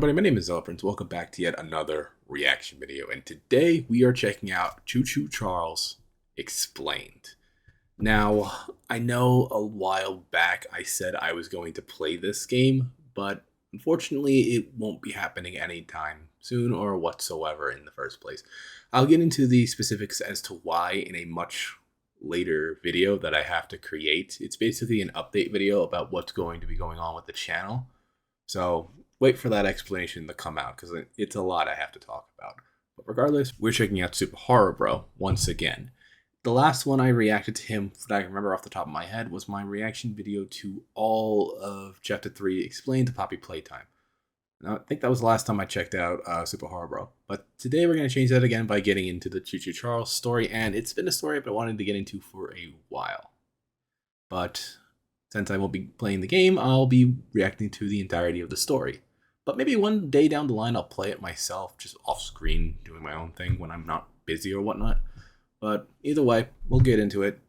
everybody, my name is ZealetPrince. Welcome back to yet another reaction video, and today we are checking out Choo Choo Charles Explained. Now, I know a while back I said I was going to play this game, but unfortunately it won't be happening anytime soon or whatsoever in the first place. I'll get into the specifics as to why in a much later video that I have to create. It's basically an update video about what's going to be going on with the channel. So wait for that explanation to come out because it's a lot I have to talk about. But regardless, we're checking out Super Horror Bro once again. The last one I reacted to him that I remember off the top of my head was my reaction video to all of Chapter 3 Explained to Poppy Playtime. Now, I think that was the last time I checked out Super Horror Bro. But today we're going to change that again by getting into the Choo Choo Charles story. And it's been a story I've been wanting to get into for a while. But since I won't be playing the game, I'll be reacting to the entirety of the story. But maybe one day down the line, I'll play it myself, just off screen, doing my own thing when I'm not busy or whatnot. But either way, we'll get into it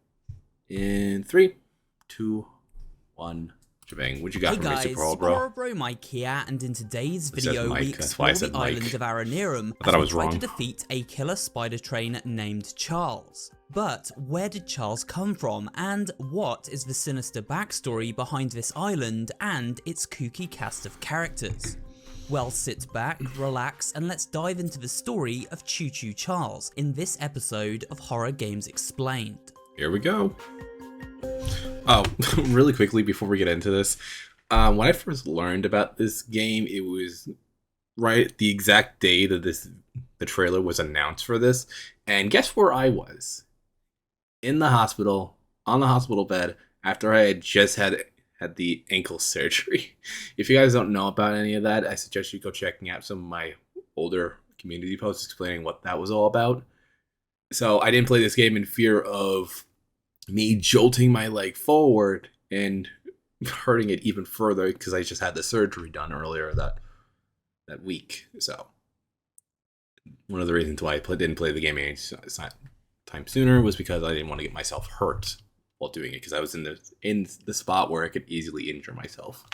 in 3, 2, 1, shebang. What you got for me, Super Horror Bro? Hey guys, Horror Bro Mike here, and in today's video we explore the island of Aranerum as we try to defeat a killer spider train named Charles. But where did Charles come from, and what is the sinister backstory behind this island and its kooky cast of characters? Well, sit back, relax, and let's dive into the story of Choo Choo Charles in this episode of Horror Games Explained. Here we go. Oh, really quickly before we get into this, when I first learned about this game, it was right the exact day that the trailer was announced for this, and guess where I was? In the hospital, on the hospital bed, after I had just had the ankle surgery. If you guys don't know about any of that, I suggest you go checking out some of my older community posts explaining what that was all about. So I didn't play this game in fear of me jolting my leg forward and hurting it even further because I just had the surgery done earlier that week. So one of the reasons why I didn't play the game any time sooner was because I didn't want to get myself hurt while doing it, because I was in the spot where I could easily injure myself.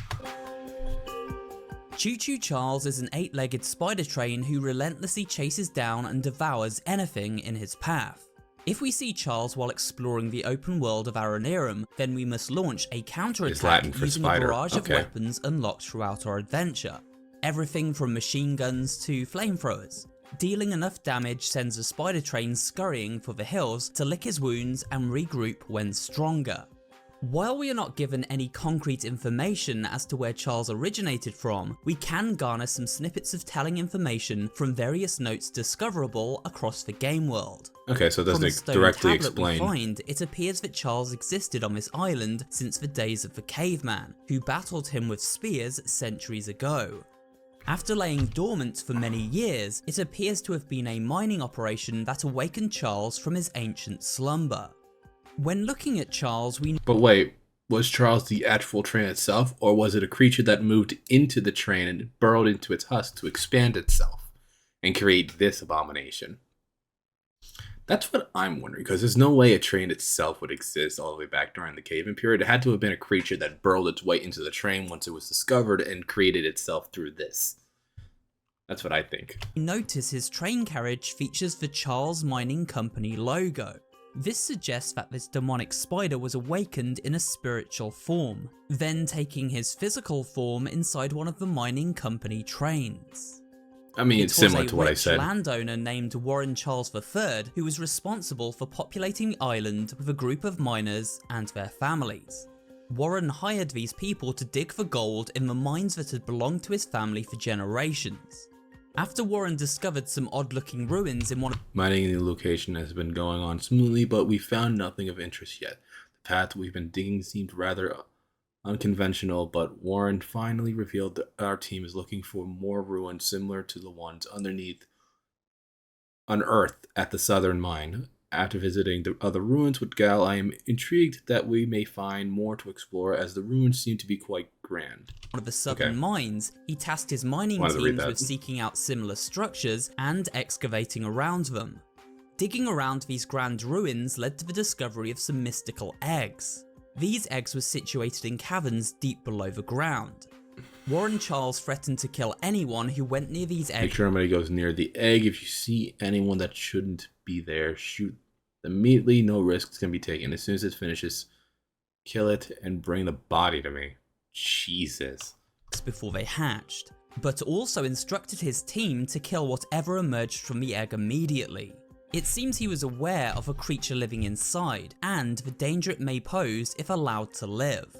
Choo Choo Charles is an 8-legged spider train who relentlessly chases down and devours anything in his path. If we see Charles while exploring the open world of Aranerum, then we must launch a counterattack using a barrage of weapons unlocked throughout our adventure. Everything from machine guns to flamethrowers. Dealing enough damage sends the spider train scurrying for the hills to lick his wounds and regroup when stronger. While we are not given any concrete information as to where Charles originated from, we can garner some snippets of telling information from various notes discoverable across the game world. Okay, so it doesn't directly explain. From the stone tablet we find, it appears that Charles existed on this island since the days of the caveman, who battled him with spears centuries ago. After laying dormant for many years, it appears to have been a mining operation that awakened Charles from his ancient slumber. When looking at Charles, But wait, was Charles the actual train itself, or was it a creature that moved into the train and burrowed into its husk to expand itself and create this abomination? That's what I'm wondering, because there's no way a train itself would exist all the way back during the caveman period. It had to have been a creature that burrowed its way into the train once it was discovered and created itself through this. That's what I think. Notice his train carriage features the Charles Mining Company logo. This suggests that this demonic spider was awakened in a spiritual form, then taking his physical form inside one of the mining company trains. I mean, it's similar to what I said. It was a landowner named Warren Charles III who was responsible for populating the island with a group of miners and their families. Warren hired these people to dig for gold in the mines that had belonged to his family for generations. After Warren discovered some odd-looking ruins in one of mining in the location has been going on smoothly, but we found nothing of interest yet. The path we've been digging seemed rather unconventional, but Warren finally revealed that our team is looking for more ruins similar to the ones unearthed at the southern mine. After visiting the other ruins with Gal, I am intrigued that we may find more to explore, as the ruins seem to be quite grand. One of the southern mines, he tasked his mining teams with seeking out similar structures and excavating around them. Digging around these grand ruins led to the discovery of some mystical eggs. These eggs were situated in caverns deep below the ground. Warren Charles threatened to kill anyone who went near these eggs. Make sure nobody goes near the egg. If you see anyone that shouldn't be there, shoot immediately. No risks can be taken. As soon as it finishes, kill it and bring the body to me. Jesus. Before they hatched, but also instructed his team to kill whatever emerged from the egg immediately. It seems he was aware of a creature living inside, and the danger it may pose if allowed to live.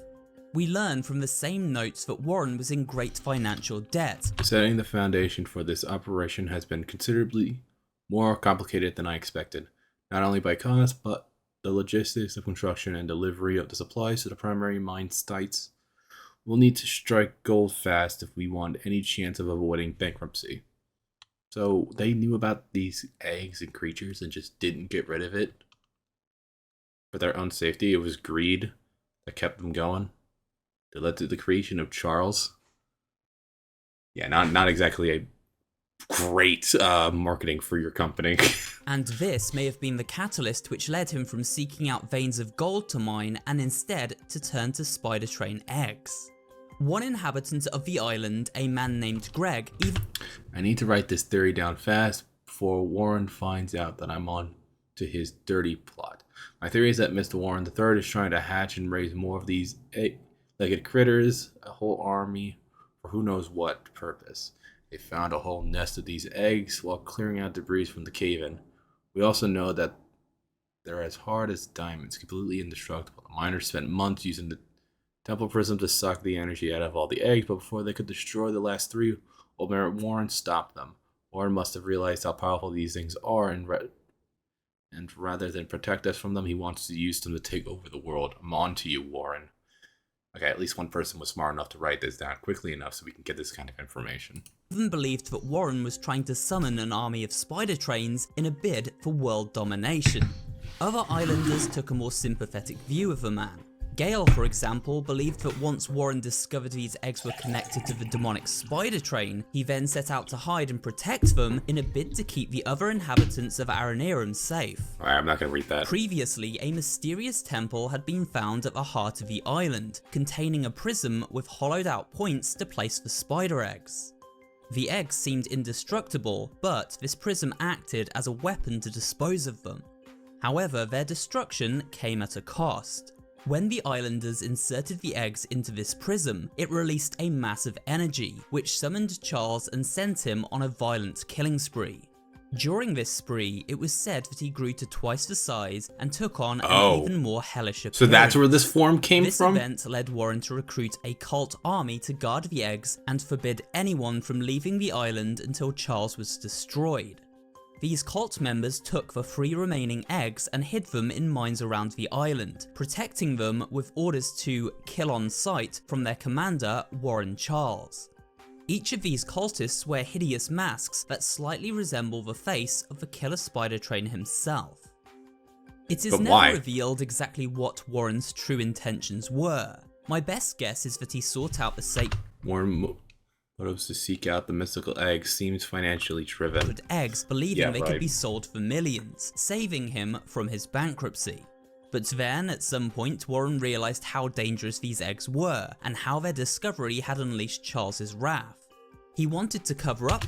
We learn from the same notes that Warren was in great financial debt. Setting the foundation for this operation has been considerably more complicated than I expected, not only by cost, but the logistics of construction and delivery of the supplies to the primary mine sites. We'll need to strike gold fast if we want any chance of avoiding bankruptcy. So they knew about these eggs and creatures and just didn't get rid of it for their own safety. It was greed that kept them going. That led to the creation of Charles. Yeah, not exactly a great marketing for your company. And this may have been the catalyst which led him from seeking out veins of gold to mine and instead to turn to spider train eggs. One inhabitant of the island, a man named Greg, I need to write this theory down fast before Warren finds out that I'm on to his dirty plot. My theory is that Mr. Warren III is trying to hatch and raise more of these egg-legged critters, a whole army, for who knows what purpose. They found a whole nest of these eggs while clearing out debris from the cave-in. We also know that they're as hard as diamonds, completely indestructible. The miners spent months using the temple prism to suck the energy out of all the eggs, but before they could destroy the last three, Old Man Warren stopped them. Warren must have realized how powerful these things are, and rather than protect us from them, he wants to use them to take over the world. I'm on to you, Warren. Okay, at least one person was smart enough to write this down quickly enough so we can get this kind of information. Even believed that Warren was trying to summon an army of spider trains in a bid for world domination. Other islanders took a more sympathetic view of the man. Gale, for example, believed that once Warren discovered these eggs were connected to the demonic spider train, he then set out to hide and protect them in a bid to keep the other inhabitants of Aranerum safe. Alright, I'm not going to read that. Previously, a mysterious temple had been found at the heart of the island, containing a prism with hollowed out points to place the spider eggs. The eggs seemed indestructible, but this prism acted as a weapon to dispose of them. However, their destruction came at a cost. When the islanders inserted the eggs into this prism, it released a massive energy, which summoned Charles and sent him on a violent killing spree. During this spree, it was said that he grew to twice the size and took on an even more hellish appearance. So that's where this form came from? This event led Warren to recruit a cult army to guard the eggs and forbid anyone from leaving the island until Charles was destroyed. These cult members took the 3 remaining eggs and hid them in mines around the island, protecting them with orders to kill on sight from their commander, Warren Charles. Each of these cultists wear hideous masks that slightly resemble the face of the killer spider train himself. It is never revealed exactly what Warren's true intentions were. My best guess is that he sought out the Warren motives to seek out the mystical eggs seems financially driven. Eggs, believing they could be sold for millions, saving him from his bankruptcy. But then, at some point, Warren realized how dangerous these eggs were, and how their discovery had unleashed Charles's wrath. He wanted to cover up.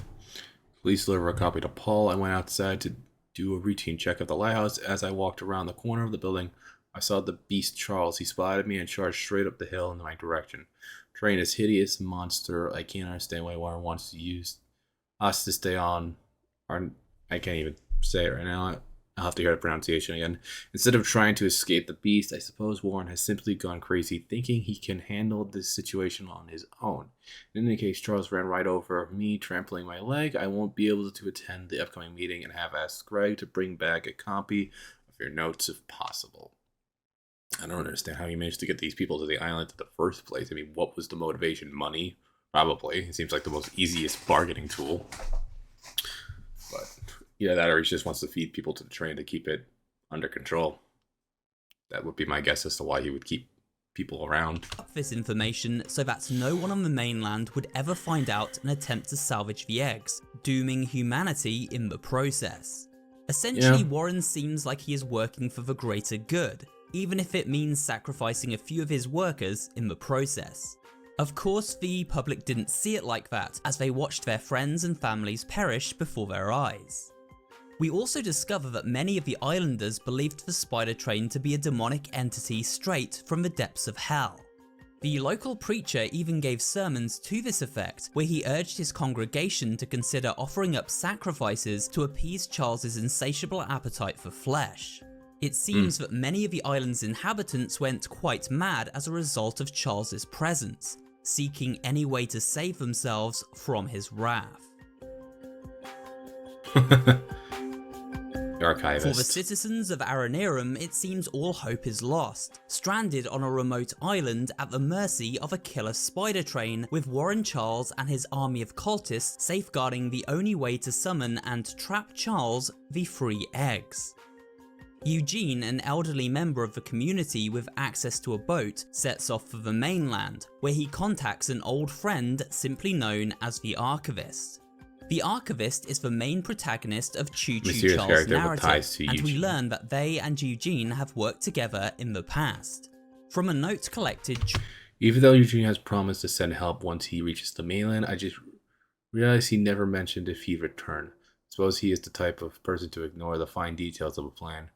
Police deliver a copy to Paul. I went outside to do a routine check of the lighthouse. As I walked around the corner of the building, I saw the beast Charles. He spotted me and charged straight up the hill in my direction. Train is hideous monster. I can't understand why Warren wants to use us to stay on. I can't even say it right now. I'll have to hear the pronunciation again. Instead of trying to escape the beast, I suppose Warren has simply gone crazy, thinking he can handle this situation on his own. In any case, Charles ran right over me, trampling my leg. I won't be able to attend the upcoming meeting and have asked Greg to bring back a copy of your notes if possible. I don't understand how he managed to get these people to the island in the first place. I mean, what was the motivation? Money? Probably. It seems like the most easiest bargaining tool. But yeah, that or he just wants to feed people to the train to keep it under control. That would be my guess as to why he would keep people around. This information so that no one on the mainland would ever find out and attempt to salvage the eggs, dooming humanity in the process. Essentially, Warren seems like he is working for the greater good, even if it means sacrificing a few of his workers in the process. Of course, the public didn't see it like that, as they watched their friends and families perish before their eyes. We also discover that many of the islanders believed the spider train to be a demonic entity straight from the depths of hell. The local preacher even gave sermons to this effect, where he urged his congregation to consider offering up sacrifices to appease Charles's insatiable appetite for flesh. It seems that many of the island's inhabitants went quite mad as a result of Charles's presence, seeking any way to save themselves from his wrath. Archivist. For the citizens of Aranerum, it seems all hope is lost, stranded on a remote island at the mercy of a killer spider train, with Warren Charles and his army of cultists safeguarding the only way to summon and trap Charles, the free eggs. Eugene, an elderly member of the community with access to a boat, sets off for the mainland, where he contacts an old friend simply known as the Archivist. The Archivist is the main protagonist of Choo Choo Charles' narrative, and we learn that they and Eugene have worked together in the past. From a note collected... Even though Eugene has promised to send help once he reaches the mainland, I just realized he never mentioned if he'd return. Suppose he is the type of person to ignore the fine details of a plan.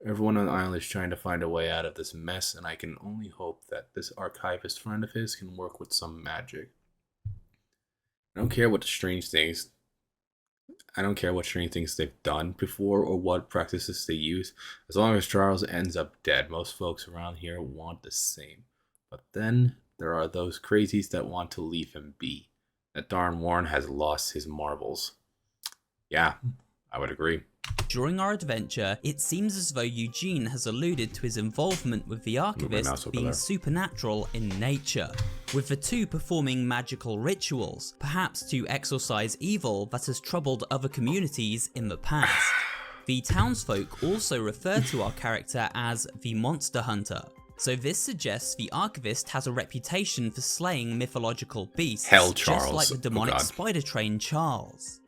Everyone on the island is trying to find a way out of this mess, and I can only hope that this archivist friend of his can work with some magic. I don't care what strange things they've done before or what practices they use. As long as Charles ends up dead, most folks around here want the same. But then there are those crazies that want to leave him be. That darn Warren has lost his marbles. Yeah, I would agree. During our adventure, it seems as though Eugene has alluded to his involvement with the Archivist being supernatural in nature, with the two performing magical rituals, perhaps to exorcise evil that has troubled other communities in the past. The townsfolk also refer to our character as the Monster Hunter, so this suggests the Archivist has a reputation for slaying mythological beasts, just like the demonic spider train Charles.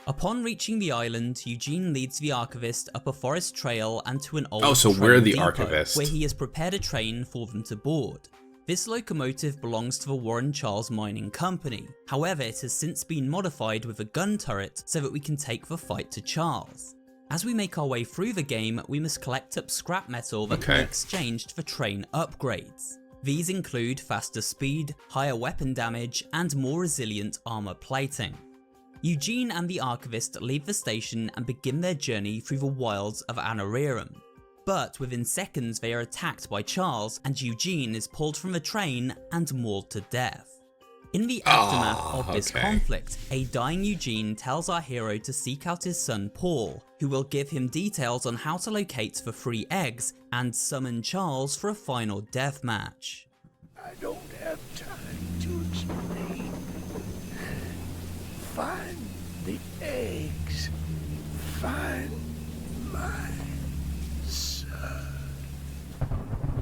Upon reaching the island, Eugene leads the Archivist up a forest trail and to an old we're the depot, Archivist, where he has prepared a train for them to board. This locomotive belongs to the Warren Charles Mining Company. However, it has since been modified with a gun turret so that we can take the fight to Charles. As we make our way through the game, we must collect up scrap metal that can be exchanged for train upgrades. These include faster speed, higher weapon damage, and more resilient armor plating. Eugene and the Archivist leave the station and begin their journey through the wilds of Aranerum. But within seconds they are attacked by Charles, and Eugene is pulled from the train and mauled to death. In the aftermath of this conflict, a dying Eugene tells our hero to seek out his son Paul, who will give him details on how to locate the free eggs and summon Charles for a final deathmatch. I don't have time to explain. Find the eggs. Find my son.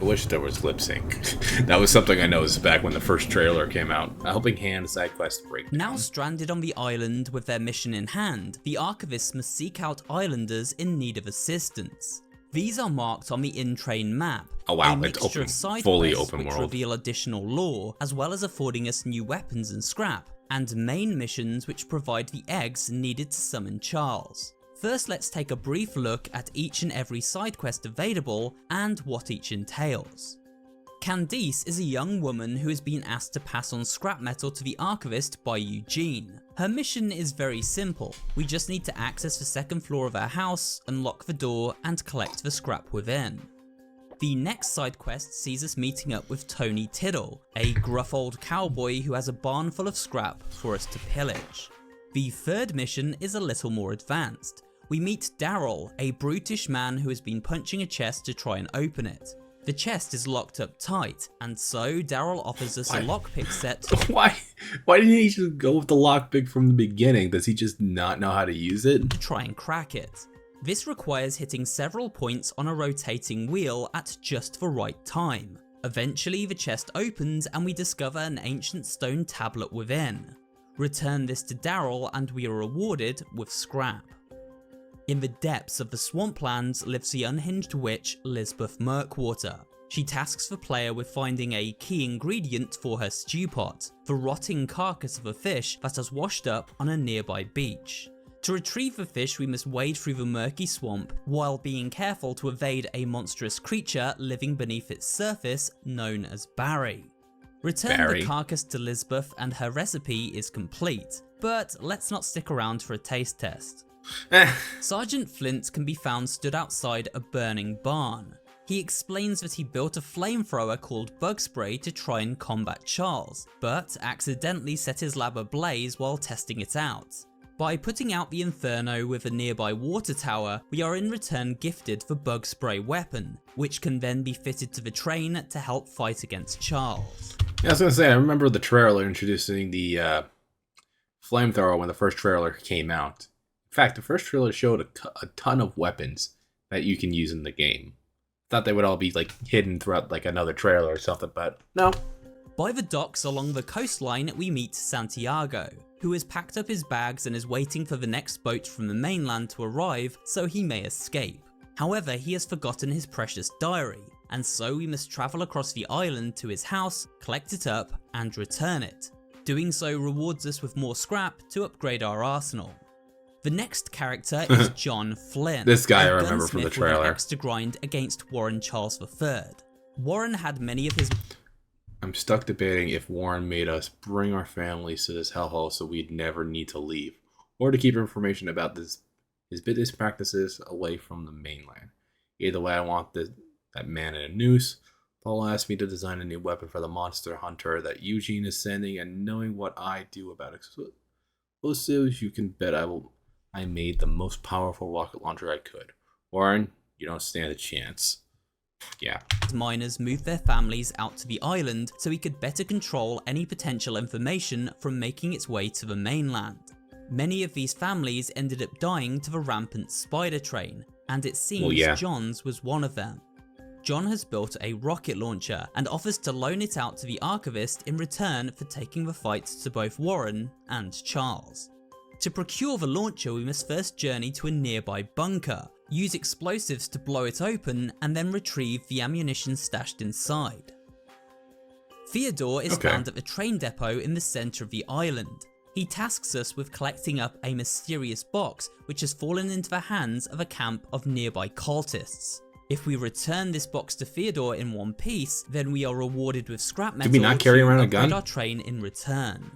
I wish there was lip sync. That was something I noticed back when the first trailer came out. A helping hand side quest break. Now stranded on the island with their mission in hand, the Archivists must seek out islanders in need of assistance. These are marked on the in-train map, a mixture of side quests which reveal additional lore, as well as affording us new weapons and scrap, and main missions which provide the eggs needed to summon Charles. First, let's take a brief look at each and every side quest available and what each entails. Candice is a young woman who has been asked to pass on scrap metal to the Archivist by Eugene. Her mission is very simple. We just need to access the second floor of her house, unlock the door, and collect the scrap within. The next side quest sees us meeting up with Tony Tiddle, a gruff old cowboy who has a barn full of scrap for us to pillage. The third mission is a little more advanced. We meet Daryl, a brutish man who has been punching a chest to try and open it. The chest is locked up tight, and so Daryl offers us a lockpick set. Why didn't he just go with the lockpick from the beginning? Does he just not know how to use it? To try and crack it. This requires hitting several points on a rotating wheel at just the right time. Eventually the chest opens and we discover an ancient stone tablet within. Return this to Daryl and we are rewarded with scrap. In the depths of the swamplands lives the unhinged witch Lisbeth Murkwater. She tasks the player with finding a key ingredient for her stew pot, the rotting carcass of a fish that has washed up on a nearby beach. To retrieve the fish, we must wade through the murky swamp while being careful to evade a monstrous creature living beneath its surface known as Barry. Return the carcass to Lisbeth and her recipe is complete, but let's not stick around for a taste test. Sergeant Flint can be found stood outside a burning barn. He explains that he built a flamethrower called Bug Spray to try and combat Charles, but accidentally set his lab ablaze while testing it out. By putting out the inferno with a nearby water tower, we are in return gifted the Bug Spray weapon, which can then be fitted to the train to help fight against Charles. Yeah, I was gonna say, I remember the trailer introducing the flamethrower when the first trailer came out. In fact, the first trailer showed a ton of weapons that you can use in the game. Thought they would all be like hidden throughout like another trailer or something, but no. By the docks along the coastline, we meet Santiago, who has packed up his bags and is waiting for the next boat from the mainland to arrive so he may escape. However, he has forgotten his precious diary, and so we must travel across the island to his house, collect it up, and return it. Doing so rewards us with more scrap to upgrade our arsenal. The next character is John Flynn. This guy I remember from the gunsmith with an trailer. axe to grind against Warren Charles III. Warren had many of his... I'm stuck debating if Warren made us bring our families to this hellhole so we'd never need to leave, or to keep information about his business practices away from the mainland. Either way, I want that man in a noose. Paul asked me to design a new weapon for the monster hunter that Eugene is sending, and knowing what I do about explosives, you can bet I made the most powerful rocket launcher I could. Warren, you don't stand a chance. Yeah. Miners moved their families out to the island so he could better control any potential information from making its way to the mainland. Many of these families ended up dying to the rampant spider train, and it seems John's was one of them. John has built a rocket launcher and offers to loan it out to the archivist in return for taking the fight to both Warren and Charles. To procure the launcher, we must first journey to a nearby bunker, use explosives to blow it open, and then retrieve the ammunition stashed inside. Theodore is found at the train depot in the centre of the island. He tasks us with collecting up a mysterious box which has fallen into the hands of a camp of nearby cultists. If we return this box to Theodore in one piece, then we are rewarded with scrap metal. Do we not carry around a gun? Our train in return.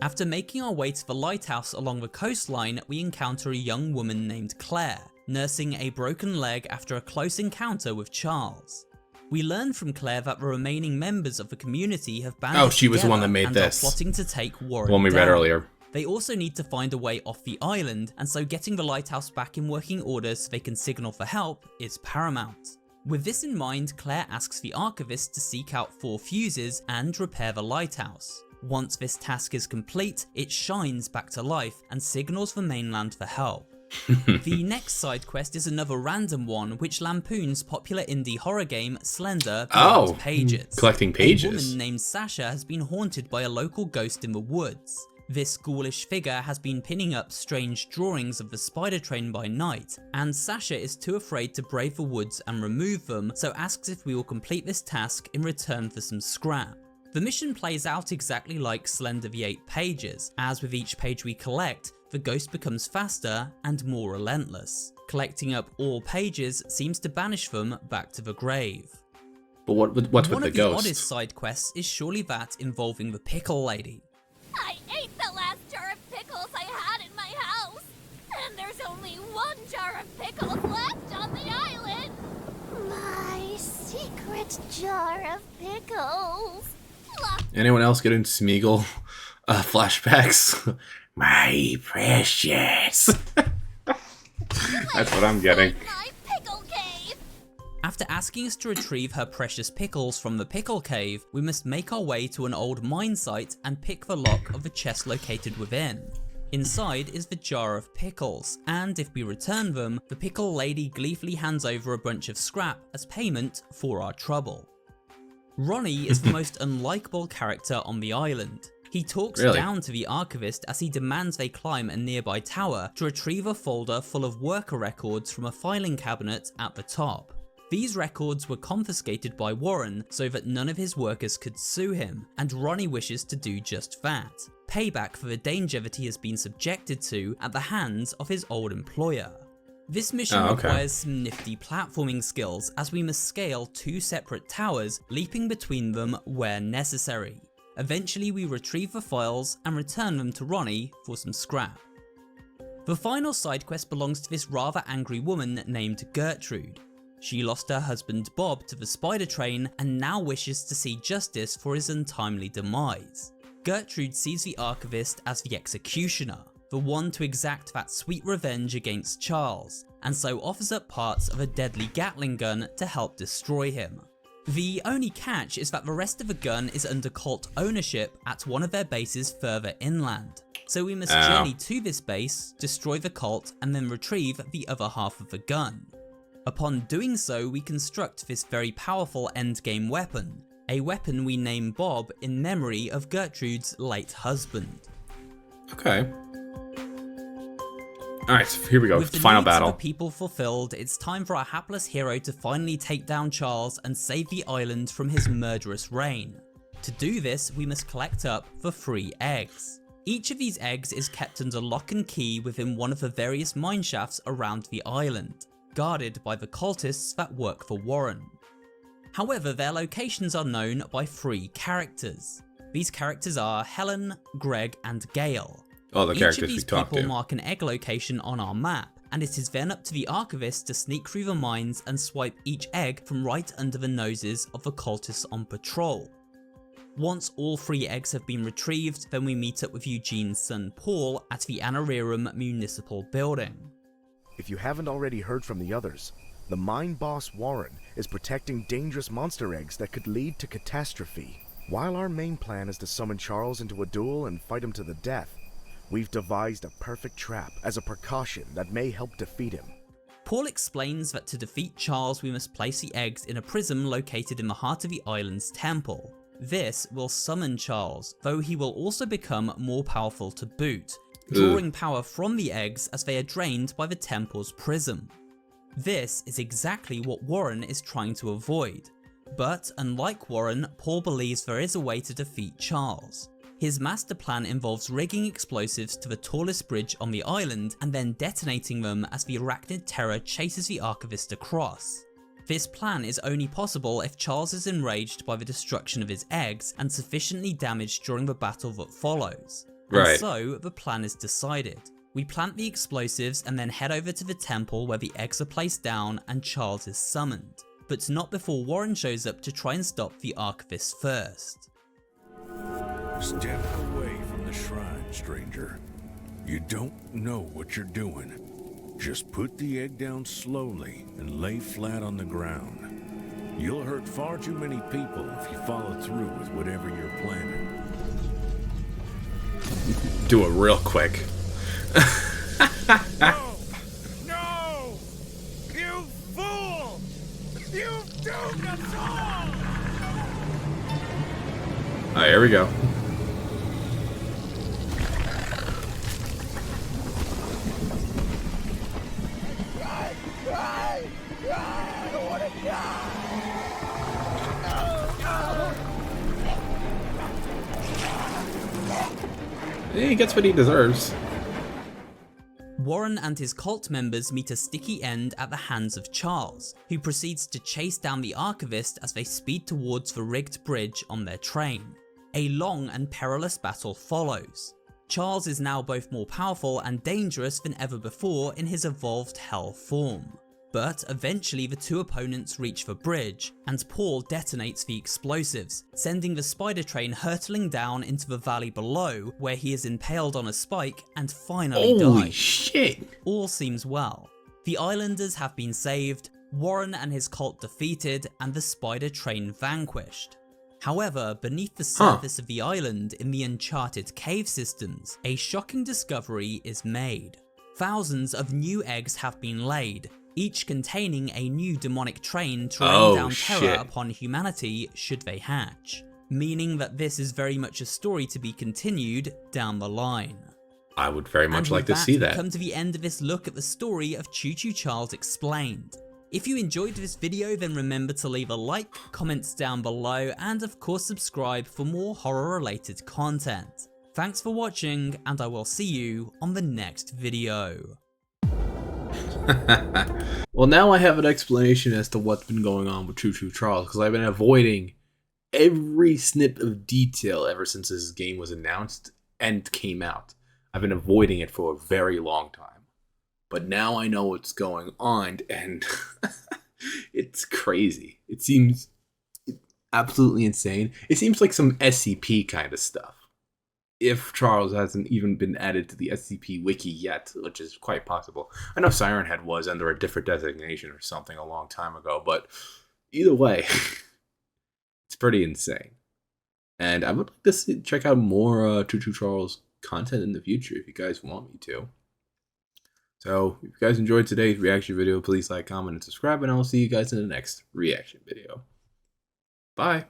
After making our way to the lighthouse along the coastline, we encounter a young woman named Claire, nursing a broken leg after a close encounter with Charles. We learn from Claire that the remaining members of the community have banded she was the one that made and this. are plotting to take Warren One we down. read earlier. They also need to find a way off the island, and so getting the lighthouse back in working order so they can signal for help is paramount. With this in mind, Claire asks the archivist to seek out 4 fuses and repair the lighthouse. Once this task is complete, it shines back to life and signals the mainland for help. The next side quest is another random one which lampoons popular indie horror game Slender Beyond Pages. Collecting pages. A woman named Sasha has been haunted by a local ghost in the woods. This ghoulish figure has been pinning up strange drawings of the spider train by night, and Sasha is too afraid to brave the woods and remove them, so asks if we will complete this task in return for some scrap. The mission plays out exactly like Slender the 8 Pages, as with each page we collect, the ghost becomes faster and more relentless. Collecting up all pages seems to banish them back to the grave. But what's with the ghost? One of the oddest side quests is surely that involving the pickle lady. I ate the last jar of pickles I had in my house, and there's only 1 jar of pickles left on the island. My secret jar of pickles. Anyone else getting Smeagol flashbacks? My precious. That's what I'm getting. My pickle cave. After asking us to retrieve her precious pickles from the pickle cave, we must make our way to an old mine site and pick the lock of the chest located within. Inside is the jar of pickles, and if we return them, the pickle lady gleefully hands over a bunch of scrap as payment for our trouble. Ronnie is the most unlikable character on the island. He talks down to the archivist as he demands they climb a nearby tower to retrieve a folder full of worker records from a filing cabinet at the top. These records were confiscated by Warren so that none of his workers could sue him, and Ronnie wishes to do just that. Payback for the danger that he has been subjected to at the hands of his old employer. This mission requires some nifty platforming skills as we must scale 2 separate towers, leaping between them where necessary. Eventually we retrieve the files and return them to Ronnie for some scrap. The final side quest belongs to this rather angry woman named Gertrude. She lost her husband Bob to the spider train and now wishes to see justice for his untimely demise. Gertrude sees the archivist as the executioner, the one to exact that sweet revenge against Charles, and so offers up parts of a deadly Gatling gun to help destroy him. The only catch is that the rest of the gun is under cult ownership at one of their bases further inland, so we must journey to this base, destroy the cult, and then retrieve the other half of the gun. Upon doing so, we construct this very powerful endgame weapon, a weapon we name Bob in memory of Gertrude's late husband. Okay. Alright, so here we go. With the Final needs battle. of the people fulfilled, it's time for our hapless hero to finally take down Charles and save the island from his murderous reign. To do this, we must collect up the 3 eggs. Each of these eggs is kept under lock and key within one of the various mineshafts around the island, guarded by the cultists that work for Warren. However, their locations are known by 3 characters. These characters are Helen, Greg, and Gale. Oh, the characters we Each of these talked people to. mark an egg location on our map, and it is then up to the archivist to sneak through the mines and swipe each egg from right under the noses of the cultists on patrol. Once all 3 eggs have been retrieved, then we meet up with Eugene's son Paul at the Anarirum Municipal Building. If you haven't already heard from the others, the mine boss Warren is protecting dangerous monster eggs that could lead to catastrophe. While our main plan is to summon Charles into a duel and fight him to the death, we've devised a perfect trap as a precaution that may help defeat him. Paul explains that to defeat Charles we must place the eggs in a prism located in the heart of the island's temple. This will summon Charles, though he will also become more powerful to boot, drawing power from the eggs as they are drained by the temple's prism. This is exactly what Warren is trying to avoid, but unlike Warren, Paul believes there is a way to defeat Charles. His master plan involves rigging explosives to the tallest bridge on the island and then detonating them as the arachnid terror chases the archivist across. This plan is only possible if Charles is enraged by the destruction of his eggs and sufficiently damaged during the battle that follows. Right. And so, the plan is decided. We plant the explosives and then head over to the temple where the eggs are placed down and Charles is summoned, but not before Warren shows up to try and stop the archivist first. Step away from the shrine, stranger. You don't know what you're doing. Just put the egg down slowly and lay flat on the ground. You'll hurt far too many people if you follow through with whatever you're planning. Do it real quick. No! No! You fool! You've doomed us all! Alright, here we go. He gets what he deserves. Warren and his cult members meet a sticky end at the hands of Charles, who proceeds to chase down the archivist as they speed towards the rigged bridge on their train. A long and perilous battle follows. Charles is now both more powerful and dangerous than ever before in his evolved hell form. But eventually the 2 opponents reach the bridge, and Paul detonates the explosives, sending the spider train hurtling down into the valley below, where he is impaled on a spike and finally Holy dies. shit. All seems well. The islanders have been saved, Warren and his cult defeated, and the spider train vanquished. However, beneath the surface of the island in the uncharted cave systems, a shocking discovery is made. Thousands of new eggs have been laid, each containing a new demonic train to rain down terror upon humanity should they hatch, meaning that this is very much a story to be continued down the line. I would very much like to see that. We come to the end of this look at the story of Choo Choo Charles Explained. If you enjoyed this video, then remember to leave a like, comments down below, and of course subscribe for more horror related content. Thanks for watching, and I will see you on the next video. Well, now I have an explanation as to what's been going on with Choo Choo Charles, because I've been avoiding every snip of detail ever since this game was announced and came out. I've been avoiding it for a very long time. But now I know what's going on, and it's crazy. It seems absolutely insane. It seems like some SCP kind of stuff. If Charles hasn't even been added to the SCP wiki yet, which is quite possible. I know Siren Head was under a different designation or something a long time ago, but either way, it's pretty insane. And I would like to check out more Choo Choo Charles content in the future if you guys want me to. So, if you guys enjoyed today's reaction video, please like, comment, and subscribe, and I will see you guys in the next reaction video. Bye!